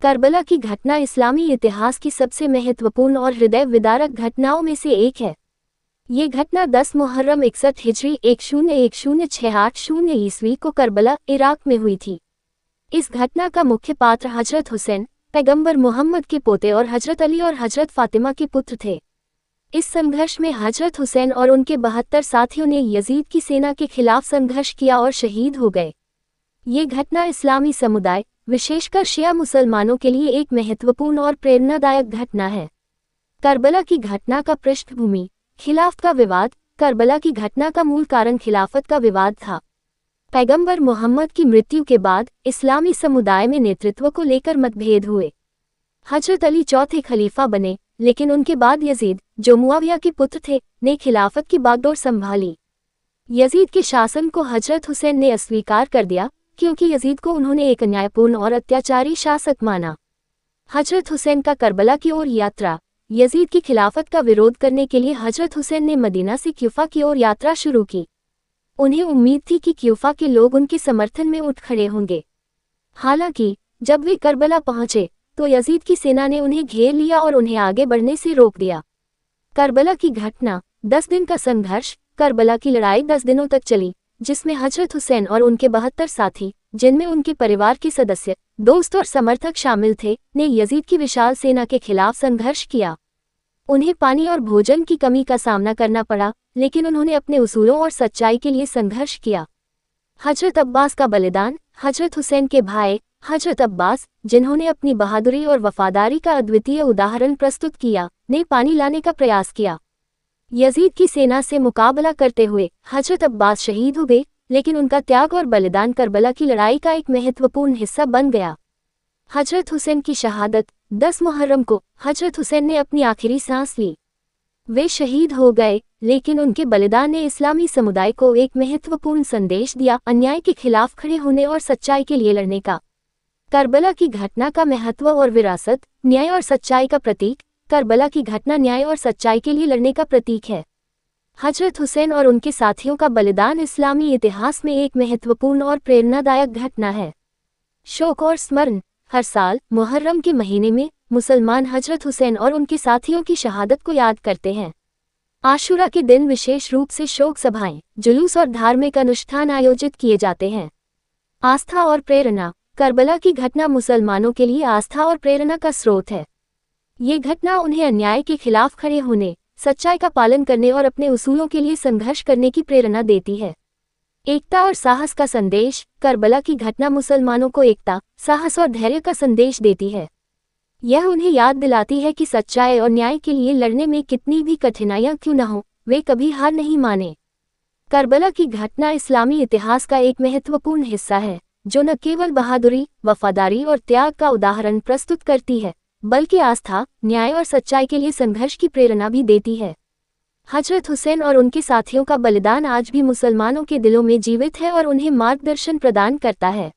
Karbala की घटना इस्लामी इतिहास की सबसे महत्वपूर्ण और हृदय विदारक घटनाओं में से एक है। ये घटना 10 मुहर्रम 61 हिजरी 101068 ईस्वी को करबला, इराक में हुई थी। इस घटना का मुख्य पात्र हजरत हुसैन, पैगंबर मोहम्मद के पोते और हजरत अली और हजरत फातिमा के पुत्र थे। इस संघर्ष में हजरत हुसैन और उनके 72 साथियों ने यजीद की सेना के खिलाफ संघर्ष किया और शहीद हो गए। ये घटना इस्लामी समुदाय, विशेषकर शिया मुसलमानों के लिए एक महत्वपूर्ण और प्रेरणादायक घटना है। करबला की घटना का पृष्ठभूमि, खिलाफत का विवाद। करबला की घटना का मूल कारण खिलाफत का विवाद था। पैगंबर मोहम्मद की मृत्यु के बाद इस्लामी समुदाय में नेतृत्व को लेकर मतभेद हुए। हजरत अली चौथे खलीफा बने, लेकिन उनके बाद यजीद, जो मुआविया के पुत्र थे, ने खिलाफत की बागडोर संभाली। यजीद के शासन को हजरत हुसैन ने अस्वीकार कर दिया, क्योंकि यजीद को उन्होंने एक अन्यायपूर्ण और अत्याचारी शासक माना। हजरत हुसैन का करबला की ओर यात्रा। यजीद की खिलाफत का विरोध करने के लिए हजरत हुसैन ने मदीना से क्यूफा की ओर यात्रा शुरू की। उन्हें उम्मीद थी कि क्यूफा के लोग उनके समर्थन में उठ खड़े होंगे। हालांकि जब वे करबला पहुंचे तो यजीद की सेना ने उन्हें घेर लिया और उन्हें आगे बढ़ने से रोक दिया। करबला की घटना। 10 दिन का संघर्ष। करबला की लड़ाई 10 दिनों तक चली, जिसमें हजरत हुसैन और उनके 72 साथी, जिनमें उनके परिवार के सदस्य, दोस्त और समर्थक शामिल थे, ने यजीद की विशाल सेना के खिलाफ संघर्ष किया। उन्हें पानी और भोजन की कमी का सामना करना पड़ा, लेकिन उन्होंने अपने उसूलों और सच्चाई के लिए संघर्ष किया। हजरत अब्बास का बलिदान। हजरत हुसैन के भाई हजरत अब्बास, जिन्होंने अपनी बहादुरी और वफादारी का अद्वितीय उदाहरण प्रस्तुत किया, ने पानी लाने का प्रयास किया। यजीद की सेना से मुकाबला करते हुए हजरत अब्बास शहीद हो गए, लेकिन उनका त्याग और बलिदान करबला की लड़ाई का एक महत्वपूर्ण हिस्सा बन गया। हजरत हुसैन की शहादत। 10 मुहर्रम को हजरत हुसैन ने अपनी आखिरी सांस ली। वे शहीद हो गए, लेकिन उनके बलिदान ने इस्लामी समुदाय को एक महत्वपूर्ण संदेश दिया, अन्याय के खिलाफ खड़े होने और सच्चाई के लिए लड़ने का। करबला की घटना का महत्व और विरासत। न्याय और सच्चाई का प्रतीक। करबला की घटना न्याय और सच्चाई के लिए लड़ने का प्रतीक है। हजरत हुसैन और उनके साथियों का बलिदान इस्लामी इतिहास में एक महत्वपूर्ण और प्रेरणादायक घटना है। शोक और स्मरण। हर साल मुहर्रम के महीने में मुसलमान हजरत हुसैन और उनके साथियों की शहादत को याद करते हैं। आशूरा के दिन विशेष रूप से शोक सभाएं, जुलूस और धार्मिक अनुष्ठान आयोजित किए जाते हैं। आस्था और प्रेरणा। करबला की घटना मुसलमानों के लिए आस्था और प्रेरणा का स्रोत है। ये घटना उन्हें अन्याय के खिलाफ खड़े होने, सच्चाई का पालन करने और अपने उसूलों के लिए संघर्ष करने की प्रेरणा देती है। एकता और साहस का संदेश। करबला की घटना मुसलमानों को एकता, साहस और धैर्य का संदेश देती है। यह उन्हें याद दिलाती है कि सच्चाई और न्याय के लिए लड़ने में कितनी भी कठिनाइयां क्यों न हो, वे कभी हार नहीं माने। करबला की घटना इस्लामी इतिहास का एक महत्वपूर्ण हिस्सा है, जो न केवल बहादुरी, वफादारी और त्याग का उदाहरण प्रस्तुत करती है, बल्कि आस्था, न्याय और सच्चाई के लिए संघर्ष की प्रेरणा भी देती है। हजरत हुसैन और उनके साथियों का बलिदान आज भी मुसलमानों के दिलों में जीवित है और उन्हें मार्गदर्शन प्रदान करता है।